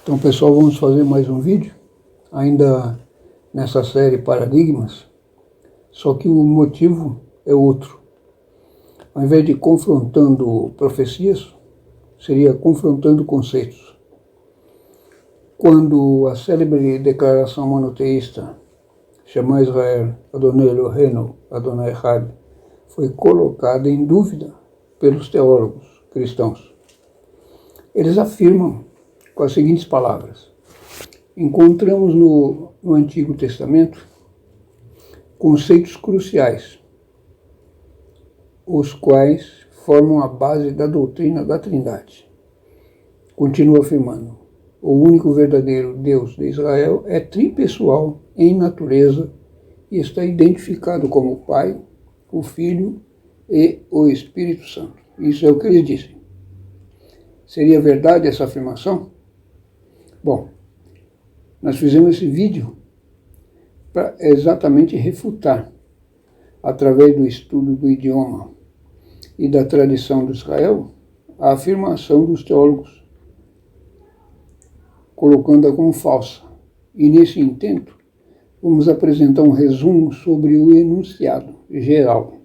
Então, pessoal, vamos fazer mais um vídeo, ainda nessa série Paradigmas, só que o motivo é outro. Ao invés de confrontando profecias, seria confrontando conceitos. Quando a célebre declaração monoteísta, Shema Israel, Adonai Eloheinu, Adonai Echad, foi colocada em dúvida pelos teólogos cristãos, eles afirmam com as seguintes palavras: encontramos no Antigo Testamento conceitos cruciais, os quais formam a base da doutrina da Trindade. Continua afirmando: o único verdadeiro Deus de Israel é tripessoal em natureza e está identificado como o Pai, o Filho e o Espírito Santo. Isso é o que eles dizem. Seria verdade essa afirmação? Bom, nós fizemos esse vídeo para exatamente refutar, através do estudo do idioma e da tradição de Israel, a afirmação dos teólogos, colocando-a como falsa. E nesse intento, vamos apresentar um resumo sobre o enunciado geral.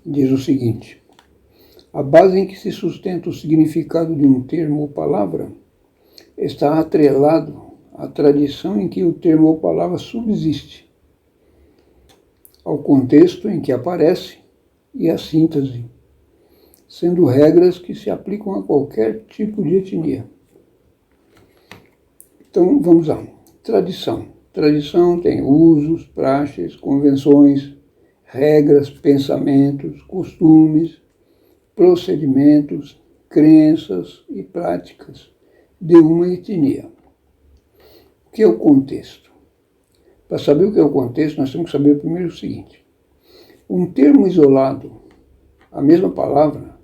Diz o seguinte: a base em que se sustenta o significado de um termo ou palavra está atrelado à tradição em que o termo ou palavra subsiste, ao contexto em que aparece e à síntese, sendo regras que se aplicam a qualquer tipo de etnia. Então, vamos lá. Tradição. Tradição tem usos, praxes, convenções, regras, pensamentos, costumes, procedimentos, crenças e práticas de uma etnia. O que é o contexto? Para saber o que é o contexto, nós temos que saber primeiro o seguinte: um termo isolado, a mesma palavra,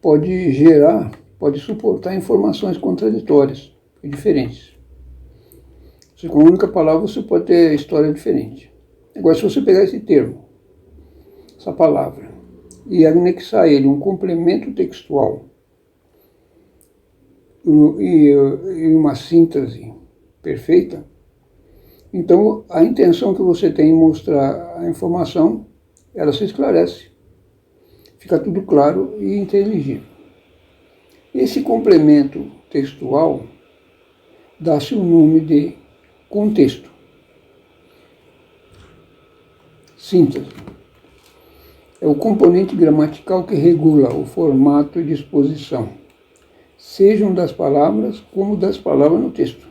pode suportar informações contraditórias e diferentes. Com a única palavra você pode ter história diferente. Agora, se você pegar esse termo, essa palavra, e anexar ele um complemento textual e uma síntese perfeita, então a intenção que você tem em mostrar a informação, ela se esclarece, fica tudo claro e inteligível. Esse complemento textual dá-se o nome de contexto. Síntese é o componente gramatical que regula o formato e disposição, sejam das palavras como das palavras no texto,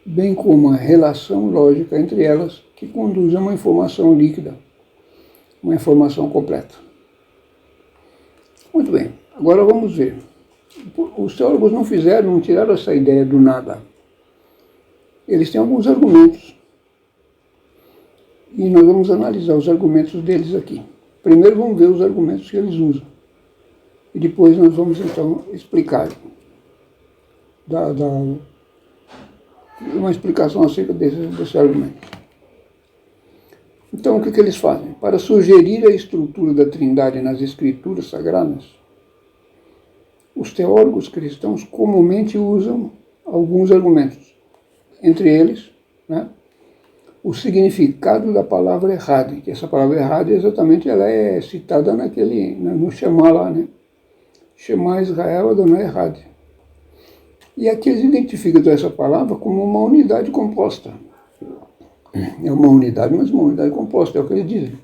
bem como a relação lógica entre elas que conduz a uma informação líquida, uma informação completa. Muito bem, agora vamos ver. Os teólogos não tiraram essa ideia do nada. Eles têm alguns argumentos e nós vamos analisar os argumentos deles aqui. Primeiro vamos ver os argumentos que eles usam e depois nós vamos então explicar, dar uma explicação acerca desse argumento. Então, o que eles fazem? Para sugerir a estrutura da Trindade nas Escrituras Sagradas, os teólogos cristãos comumente usam alguns argumentos. Entre eles, o significado da palavra Echad, que essa palavra Echad exatamente ela é citada no Shema lá, Shema Israel, Adonai Echad. E aqui eles identificam essa palavra como uma unidade composta. É uma unidade, mas uma unidade composta, é o que eles dizem.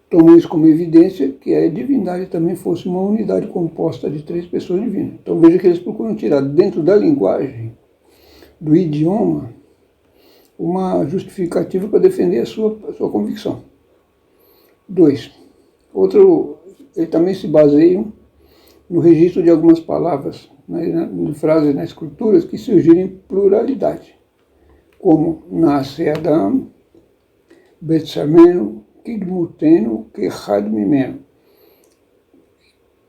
Tomam isso como evidência que a divindade também fosse uma unidade composta de três pessoas divinas. Então veja que eles procuram tirar dentro da linguagem, do idioma, uma justificativa para defender a sua convicção. 2. Eles também se baseiam no registro de algumas palavras, frases nas escrituras que sugerem pluralidade, como nasce Adam, Betsamenu, Kidmutenu, Kechad Mimenu,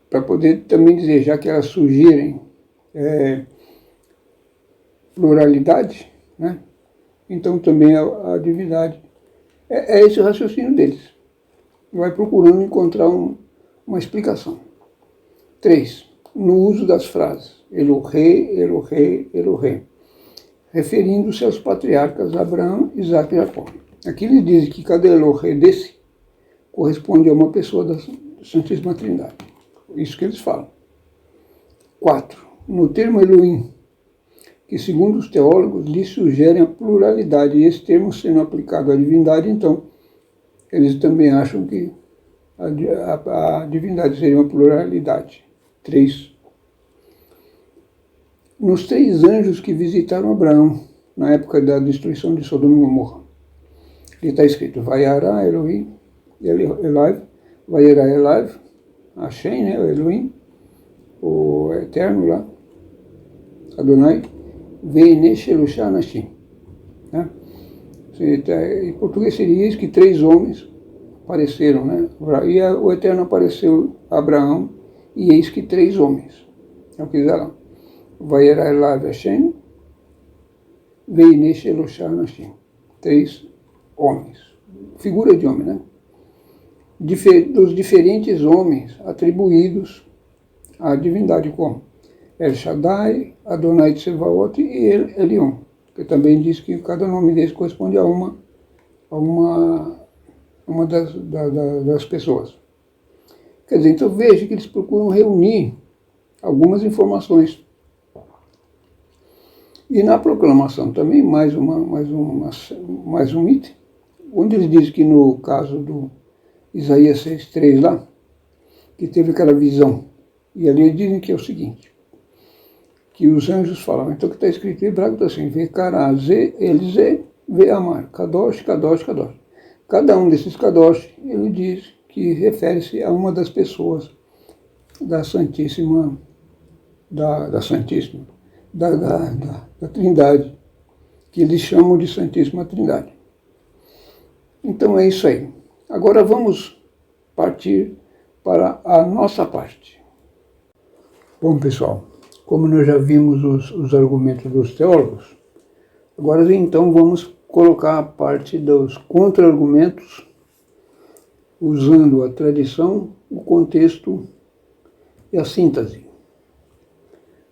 para poder também dizer, já que elas sugerem pluralidade, então também a divindade. É esse o raciocínio deles. Vai procurando encontrar uma explicação. 3. no uso das frases Elohei, Elohei, Elohei, referindo-se aos patriarcas Abraão, Isaac e Jacó. Aqui ele diz que cada Elohei desse corresponde a uma pessoa da Santíssima Trindade. Isso que eles falam. 4. No termo Elohim, que segundo os teólogos lhe sugerem a pluralidade, e esse termo sendo aplicado à divindade, então eles também acham que a divindade seria uma pluralidade. 3. Nos 3 anjos que visitaram Abraão na época da destruição de Sodoma e Gomorra, está escrito Vayará Elohim, Elaiv, Vayará Elaiv, Hashem, né, o Elohim, o Eterno lá, Adonai, Veine Shelushá Anashim. Né? Em português seria isso, que 3 homens apareceram, né? E o Eterno apareceu a Abraão, e eis que 3 homens. É o que diz lá. Vayará Elaiv Hashem, Veine Shelushá Anashim. 3 homens. Figura de homem, né? Dos diferentes homens atribuídos à divindade como El Shaddai, Adonai Tsevaot e El Elyon, que também diz que cada nome desse corresponde a uma das pessoas. Quer dizer, então veja que eles procuram reunir algumas informações. E na proclamação também, mais um item, onde ele diz que no caso do Isaías 6,3 lá, que teve aquela visão, e ali eles dizem que é o seguinte, que os anjos falam, então que está escrito em hebraico, está assim, Vekará, Ze, Elze, Veamar, Kadosh, Kadosh, Kadosh. Cada um desses Kadosh, ele diz que refere-se a uma das pessoas da Santíssima, da Trindade, que eles chamam de Santíssima Trindade. Então é isso aí. Agora vamos partir para a nossa parte. Bom, pessoal, como nós já vimos os argumentos dos teólogos, agora então vamos colocar a parte dos contra-argumentos, usando a tradição, o contexto e a síntese.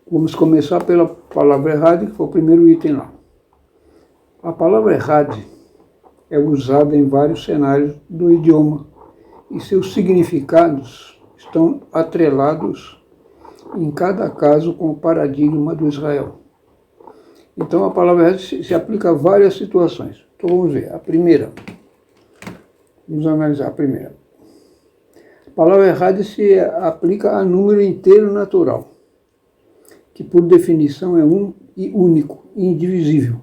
Vamos começar pela palavra errada, que foi o primeiro item lá. A palavra errada é usada em vários cenários do idioma e seus significados estão atrelados em cada caso com o paradigma do Israel. Então a palavra errada se aplica a várias situações. Então vamos ver. A primeira. Vamos analisar a primeira. A palavra errada se aplica a número inteiro natural, que por definição é um e único, indivisível.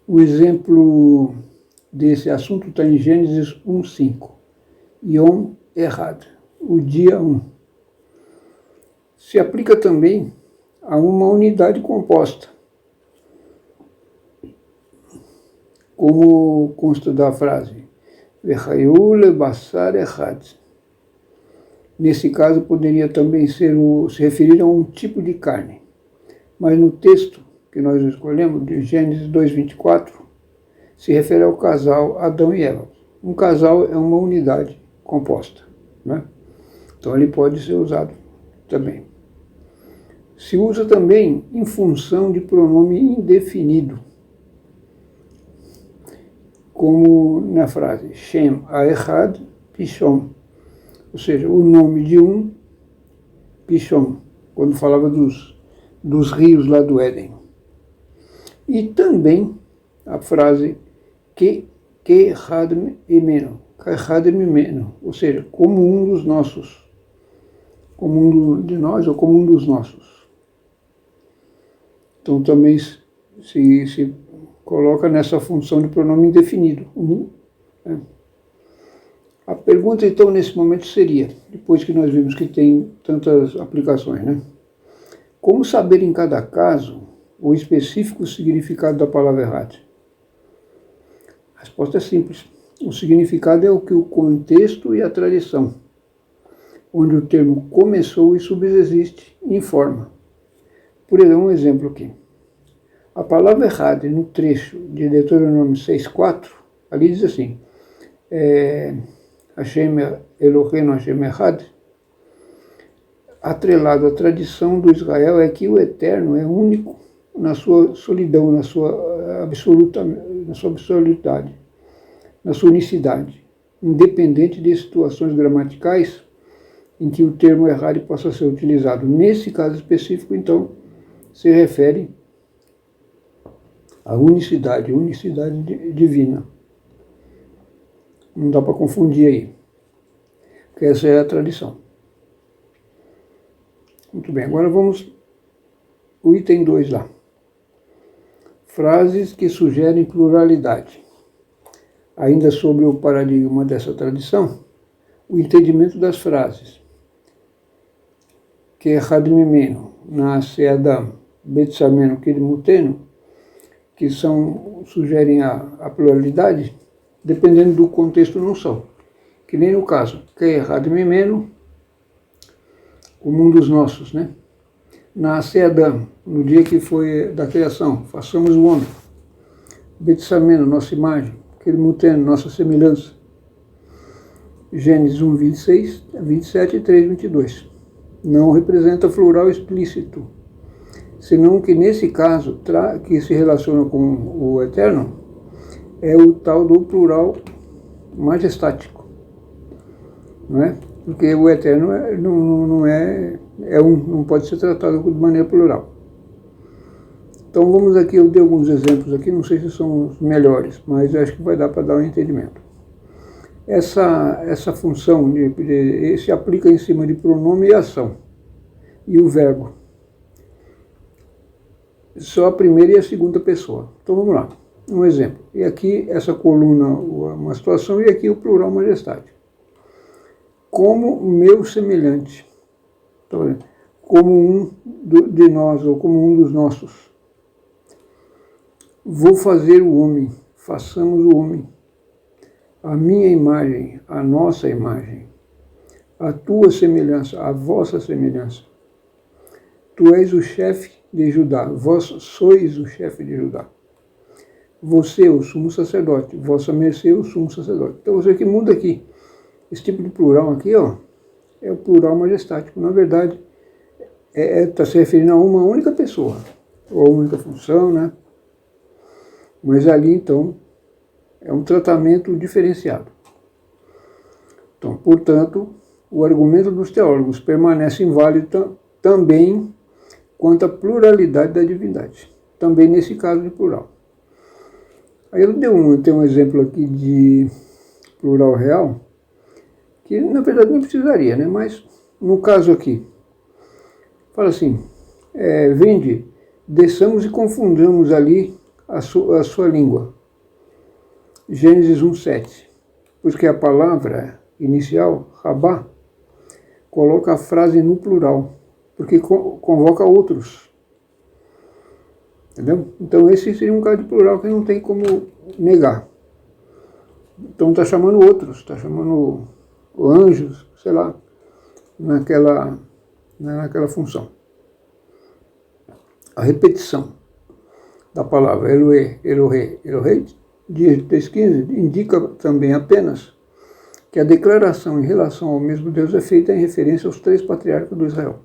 O exemplo desse assunto está em Gênesis 1:5. Yom Echad, o dia 1. Se aplica também a uma unidade composta, como consta da frase Vechayu lebassar echad. Nesse caso poderia também se referir a um tipo de carne, mas no texto que nós escolhemos, de Gênesis 2:24, se refere ao casal Adão e Eva. Um casal é uma unidade composta, né? Então ele pode ser usado também. Se usa também em função de pronome indefinido, como na frase Shem Haechad Pishon, ou seja, o nome de um, Pishon, quando falava dos rios lá do Éden. E também a frase que Hadm Imeno, ou seja, como um dos nossos, como um de nós ou como um dos nossos. Então também se coloca nessa função de pronome indefinido. Né? A pergunta então nesse momento seria, depois que nós vimos que tem tantas aplicações, né? Como saber em cada caso o específico significado da palavra errada? A resposta é simples. O significado é o que o contexto e a tradição, onde o termo começou e subsiste, informa. Por exemplo, um exemplo aqui. A palavra errada no trecho de Deuteronômio 6:4, ali diz assim, Hashem Eloheinu Hashem Echad. atrelado à tradição do Israel é que o Eterno é único na sua solidão, na sua absolutidade, na sua unicidade, independente de situações gramaticais em que o termo errado possa ser utilizado. Nesse caso específico, então, se refere à unicidade divina. Não dá para confundir aí, porque essa é a tradição. Muito bem, agora vamos o item 2 lá. Frases que sugerem pluralidade. Ainda sobre o paradigma dessa tradição, o entendimento das frases. Que Echad Mimenu, Naaseh Adam, Betsamenu Kedmutenu, que sugerem a pluralidade, dependendo do contexto não são. Que nem no caso, que Echad Mimenu, o mundo dos nossos, né? Naaseh Adam, no dia que foi da criação, façamos o homem. Betsamenu, nossa imagem. Kedmutenu, nossa semelhança. Gênesis 1, 26, 27 e 3, 22. Não representa plural explícito, senão que nesse caso, que se relaciona com o Eterno, é o tal do plural majestático, não é? Porque o Eterno não pode ser tratado de maneira plural. Então vamos aqui, eu dei alguns exemplos aqui, não sei se são os melhores, mas acho que vai dar para dar um entendimento. Essa função se aplica em cima de pronome e ação, e o verbo. Só a primeira e a segunda pessoa. Então vamos lá, um exemplo. E aqui essa coluna, uma situação, e aqui o plural majestático. Como meu semelhante, como um de nós, ou como um dos nossos. Vou fazer o homem, façamos o homem. A minha imagem, a nossa imagem. A tua semelhança, a vossa semelhança. Tu és o chefe de Judá, vós sois o chefe de Judá. Você, o sumo sacerdote, vossa mercê, o sumo sacerdote. Então você que muda aqui. Esse tipo de plural aqui, ó, é o plural majestático. Na verdade, está se referindo a uma única pessoa, ou única função, né? Mas ali, então, é um tratamento diferenciado. Então, portanto, o argumento dos teólogos permanece inválido também quanto à pluralidade da divindade. Também nesse caso de plural. Aí eu tenho um exemplo aqui de plural real, que na verdade não precisaria, né? Mas no caso aqui, fala assim, vinde, desçamos e confundamos ali a sua língua. Gênesis 1:7. Pois que a palavra inicial, rabá, coloca a frase no plural, porque convoca outros. Entendeu? Então esse seria um caso de plural que não tem como negar. Então está chamando outros, está chamando anjos, sei lá, naquela função. A repetição da palavra Eloé, Elohé, Elohei, de 15, indica também apenas que a declaração em relação ao mesmo Deus é feita em referência aos 3 patriarcas do Israel,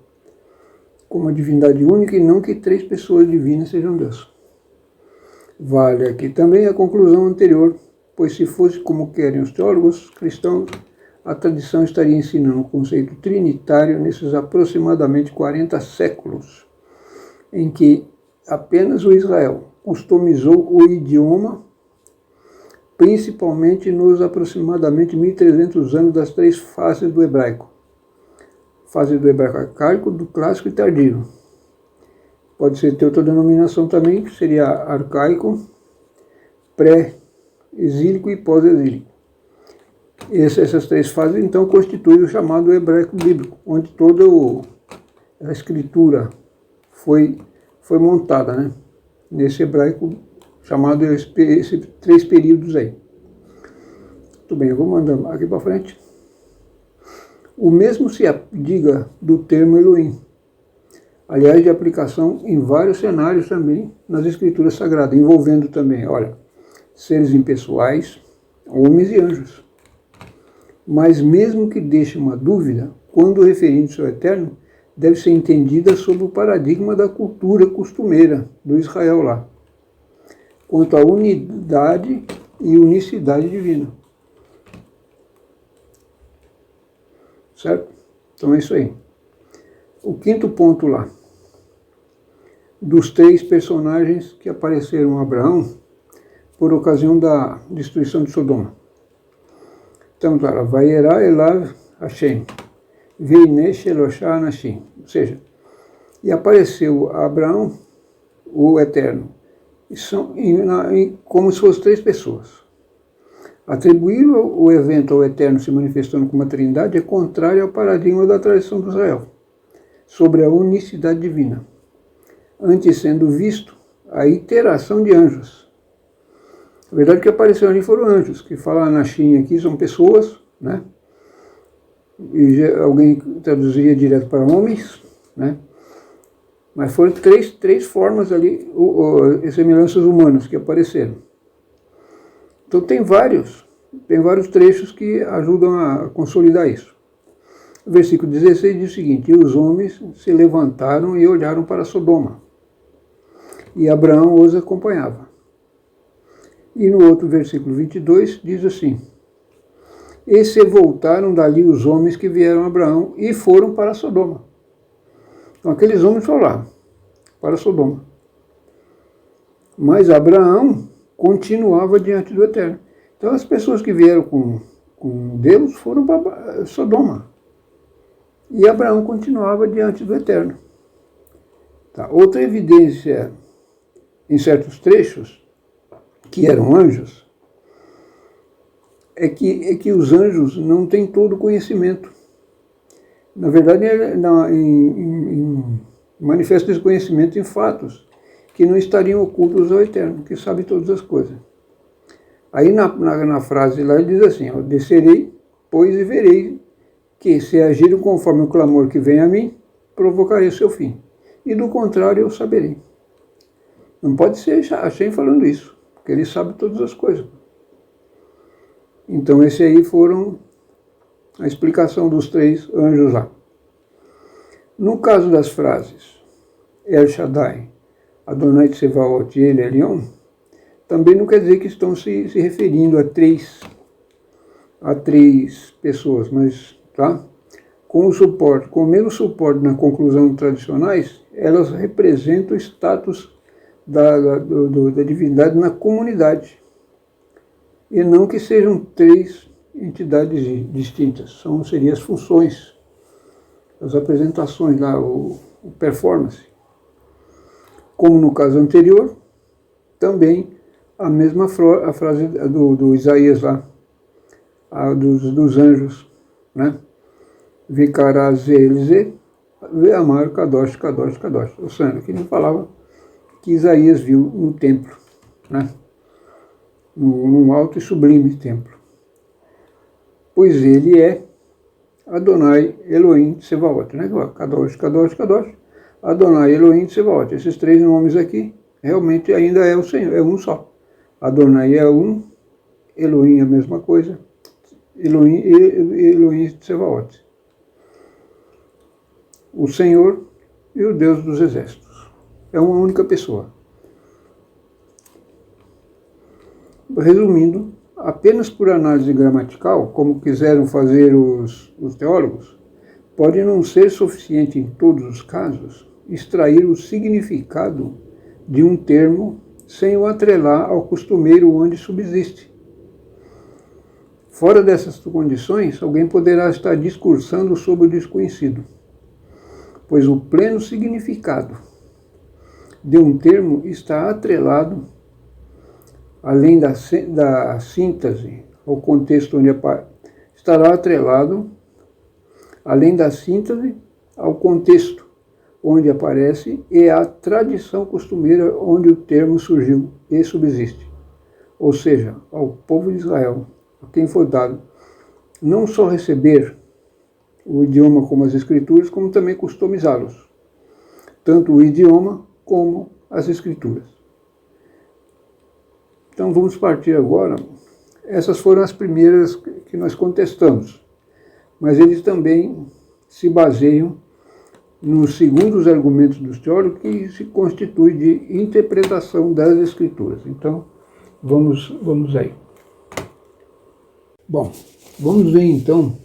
como a divindade única e não que 3 pessoas divinas sejam Deus. Vale aqui também a conclusão anterior, pois se fosse como querem os teólogos cristãos, a tradição estaria ensinando o conceito trinitário nesses aproximadamente 40 séculos, em que apenas o Israel customizou o idioma, principalmente nos aproximadamente 1.300 anos das 3 fases do hebraico. Fase do hebraico arcaico, do clássico e tardio. Pode ter outra denominação também, que seria arcaico, pré-exílico e pós-exílico. Essas 3 fases, então, constituem o chamado hebraico bíblico, onde toda a escritura foi montada, né? Nesse hebraico chamado esses 3 períodos aí. Muito bem, eu vou mandando aqui para frente. O mesmo se diga do termo Elohim, aliás, de aplicação em vários cenários também nas escrituras sagradas, envolvendo também, olha, seres impessoais, homens e anjos. Mas mesmo que deixe uma dúvida, quando referindo-se ao Eterno, deve ser entendida sob o paradigma da cultura costumeira do Israel lá, quanto à unidade e unicidade divina. Certo? Então é isso aí. O quinto ponto lá, dos 3 personagens que apareceram a Abraão por ocasião da destruição de Sodoma. Então, claro, Vayera Elav Hashem, Veinesh Eloshah Anashim. Ou seja, e apareceu a Abraão, o Eterno, como se fossem 3 pessoas. Atribuir o evento ao Eterno se manifestando como uma trindade é contrário ao paradigma da tradição do Israel, sobre a unicidade divina, antes sendo visto a iteração de anjos. A verdade que apareceram ali foram anjos, que falam Anashim aqui, são pessoas, né? E alguém traduziria direto para homens, né? Mas foram três formas ali, semelhanças humanas que apareceram. Então tem vários trechos que ajudam a consolidar isso. O versículo 16 diz o seguinte: e os homens se levantaram e olharam para Sodoma, e Abraão os acompanhava. E no outro versículo 22 diz assim: e se voltaram dali os homens que vieram a Abraão e foram para Sodoma. Então aqueles homens foram lá, para Sodoma. Mas Abraão continuava diante do Eterno. Então as pessoas que vieram com Deus foram para Sodoma. E Abraão continuava diante do Eterno. Tá. Outra evidência, em certos trechos, que eram anjos, é que os anjos não têm todo o conhecimento. Na verdade, manifesta esse conhecimento em fatos que não estariam ocultos ao Eterno, que sabe todas as coisas. Aí na frase lá ele diz assim: ó, descerei, pois, e verei que, se agirem conforme o clamor que vem a mim, provocarei o seu fim. E do contrário, eu saberei. Não pode ser Hashem falando isso, porque ele sabe todas as coisas. Então, esse aí foram a explicação dos 3 anjos lá. No caso das frases El Shaddai, Adonai Tsevaot e Ele Elion, também não quer dizer que estão se referindo a três pessoas, mas tá? Com o mesmo suporte na conclusão tradicionais, elas representam o status da divindade na comunidade, e não que sejam 3 entidades distintas. Seriam as funções, as apresentações lá, o performance. Como no caso anterior, também a mesma a frase do Isaías lá, dos anjos, né? Vikarás Elze, Ve'amar Kadosh, Kadosh, Kadosh. Ou seja, que ele falava que Isaías viu no templo, né? Num alto e sublime templo. Pois ele é Adonai Elohim Tsevaot, né? Kadosh, Kadosh, Kadosh, Adonai Elohim Tsevaot. Esses 3 nomes aqui realmente ainda é o Senhor, é um só. Adonai é um, Elohim é a mesma coisa, Elohim Tsevaot. O Senhor e o Deus dos exércitos. É uma única pessoa. Resumindo, apenas por análise gramatical, como quiseram fazer os teólogos, pode não ser suficiente em todos os casos extrair o significado de um termo sem o atrelar ao costumeiro onde subsiste. Fora dessas condições, alguém poderá estar discursando sobre o desconhecido, pois o pleno significado de um termo está atrelado, além da síntese, ao contexto onde estará atrelado, além da síntese, ao contexto onde aparece e à tradição costumeira onde o termo surgiu e subsiste. Ou seja, ao povo de Israel, a quem foi dado não só receber o idioma como as escrituras, como também customizá-los, tanto o idioma como as escrituras. Então vamos partir agora. Essas foram as primeiras que nós contestamos, mas eles também se baseiam segundo os argumentos dos teólogos, que se constitui de interpretação das Escrituras. Então, vamos aí. Bom, vamos ver então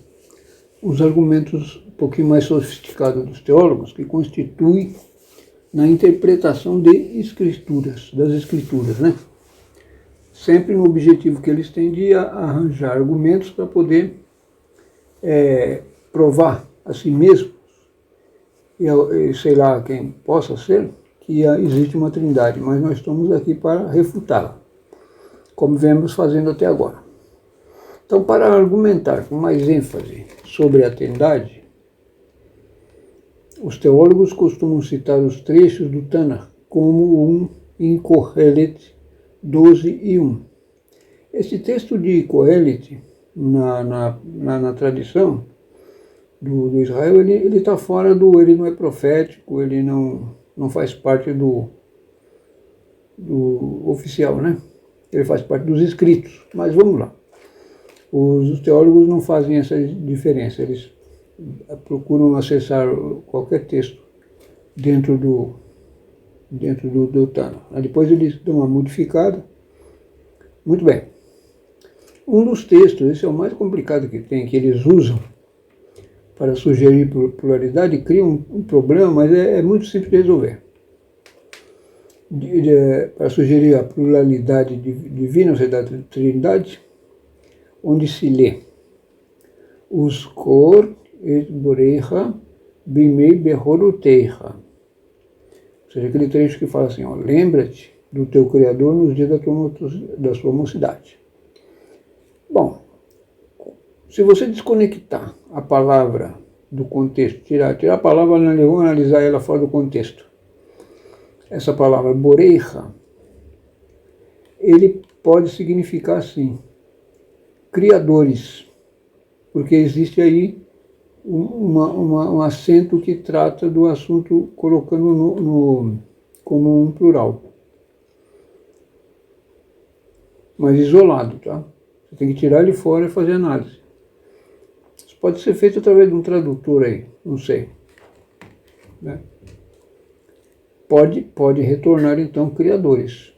os argumentos um pouquinho mais sofisticados dos teólogos, que constituem na interpretação de Escrituras, das Escrituras, né? Sempre no objetivo que eles têm de arranjar argumentos para poder provar a si mesmos, e sei lá quem possa ser, que existe uma trindade, mas nós estamos aqui para refutá-la, como vemos fazendo até agora. Então, para argumentar com mais ênfase sobre a trindade, os teólogos costumam citar os trechos do Tanakh como em Kohelet 12:1. Esse texto de Kohelet, na tradição do Israel, ele está fora ele não é profético, ele não faz parte do oficial, né? Ele faz parte dos escritos, mas vamos lá. Os teólogos não fazem essa diferença, eles procuram acessar qualquer texto dentro do Tanakh. Depois eles dão uma modificada. Muito bem. Um dos textos, esse é o mais complicado que tem, que eles usam para sugerir pluralidade, cria um problema, mas é muito simples de resolver. Para sugerir a pluralidade divina, ou seja, da trindade, onde se lê Uzkor et borecha bimei behoroteicha. Ou seja, aquele trecho que fala assim, ó, lembra-te do teu Criador nos dias da sua mocidade. Bom, se você desconectar a palavra do contexto, tirar a palavra, vamos analisar ela fora do contexto. Essa palavra borecha, ele pode significar assim, criadores, porque existe aí um acento que trata do assunto colocando como um plural, mas isolado, tá? Você tem que tirar ele fora e fazer análise. Isso pode ser feito através de um tradutor aí, não sei, né? Pode retornar então criadores,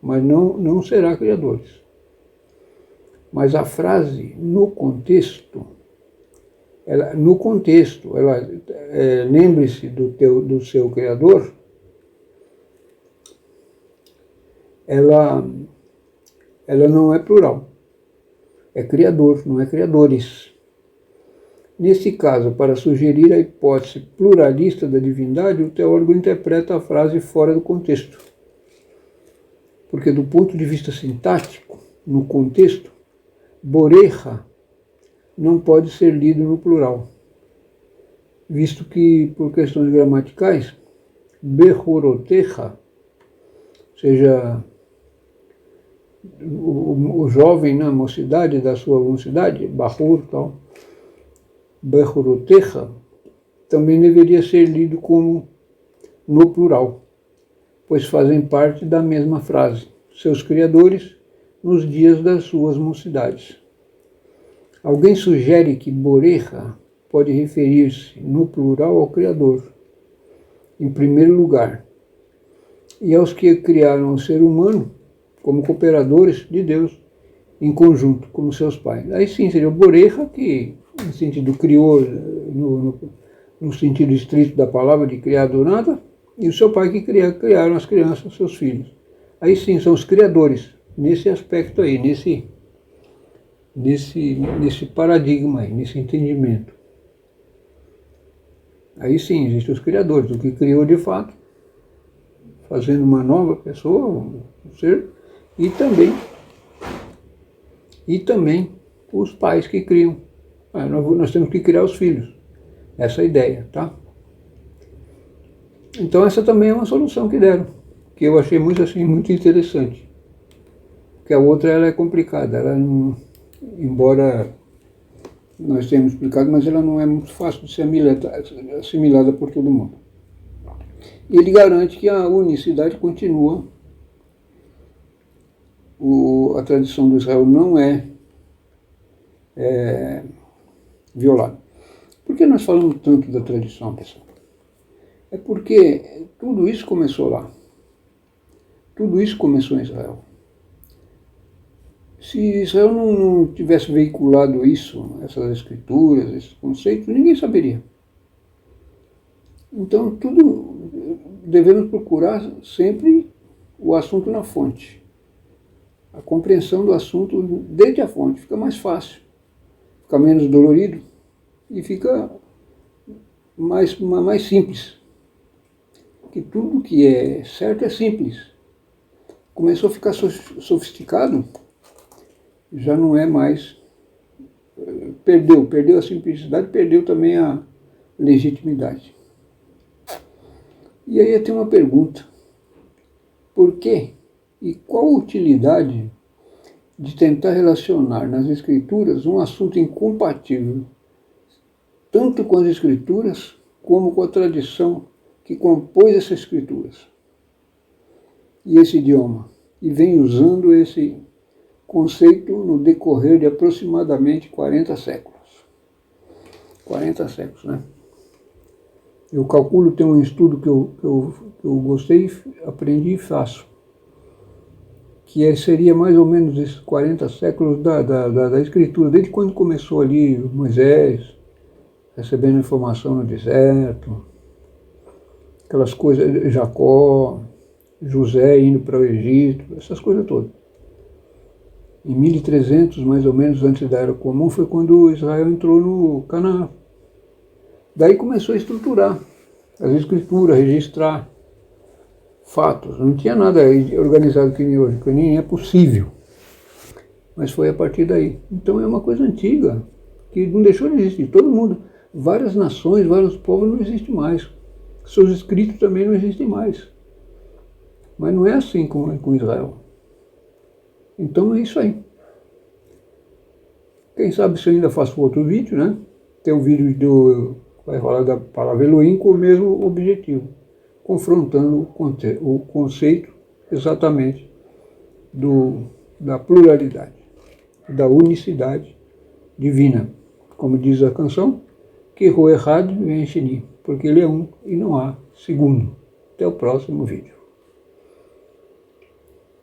mas não será criadores. Mas a frase no contexto, lembre-se do seu Criador, ela não é plural, é criador, não é criadores. Nesse caso, para sugerir a hipótese pluralista da divindade, o teólogo interpreta a frase fora do contexto. Porque do ponto de vista sintático, no contexto, borecha não pode ser lido no plural, visto que, por questões gramaticais, behorotecha, ou seja, o jovem na mocidade da sua mocidade, bahur, tal, behorotecha, também deveria ser lido como no plural, pois fazem parte da mesma frase, seus criadores nos dias das suas mocidades. Alguém sugere que borecha pode referir-se no plural ao Criador, em primeiro lugar, e aos que criaram o ser humano como cooperadores de Deus em conjunto, como seus pais. Aí sim seria o borecha que, no sentido criou, no sentido estrito da palavra de criar do nada, e o seu pai que criaram as crianças, seus filhos. Aí sim são os criadores, nesse aspecto aí, nesse paradigma aí, nesse entendimento. Aí sim, existem os criadores, o que criou de fato, fazendo uma nova pessoa, um ser, e também os pais que criam. Nós temos que criar os filhos, essa é a ideia, tá? Então essa também é uma solução que deram, que eu achei muito interessante. Porque a outra ela é complicada, ela não, embora nós tenhamos explicado, mas ela não é muito fácil de ser assimilada por todo mundo. E ele garante que a unicidade continua, a tradição do Israel não é violada. Por que nós falamos tanto da tradição, pessoal? É porque tudo isso começou lá. Tudo isso começou em Israel. Se Israel não tivesse veiculado isso, essas escrituras, esses conceitos, ninguém saberia. Então, tudo devemos procurar sempre o assunto na fonte. A compreensão do assunto desde a fonte fica mais fácil, fica menos dolorido e fica mais simples. Porque tudo que é certo é simples. Começou a ficar sofisticado, já não é mais. Perdeu a simplicidade, perdeu também a legitimidade. E aí eu tenho uma pergunta. Por quê? E qual a utilidade de tentar relacionar nas escrituras um assunto incompatível, tanto com as escrituras como com a tradição que compôs essas escrituras e esse idioma, e vem usando esse conceito no decorrer de aproximadamente 40 séculos. 40 séculos, né? Eu calculo, tem um estudo que eu gostei, aprendi e faço, que seria mais ou menos esses 40 séculos da escritura, desde quando começou ali Moisés, recebendo informação no deserto, aquelas coisas, Jacó, José indo para o Egito, essas coisas todas. Em 1300, mais ou menos, antes da Era Comum, foi quando Israel entrou no Canaã. Daí começou a estruturar as escrituras, registrar fatos. Não tinha nada organizado que nem hoje, que nem é possível. Mas foi a partir daí. Então é uma coisa antiga, que não deixou de existir. Todo mundo, várias nações, vários povos não existem mais. Seus escritos também não existem mais. Mas não é assim com Israel. Então é isso aí. Quem sabe se eu ainda faço outro vídeo, né? Tem um vídeo vai falar da palavra Elohim com o mesmo objetivo, confrontando o conceito exatamente da pluralidade, da unicidade divina. Como diz a canção, que Roerhad vem Sheni, porque ele é um e não há segundo. Até o próximo vídeo.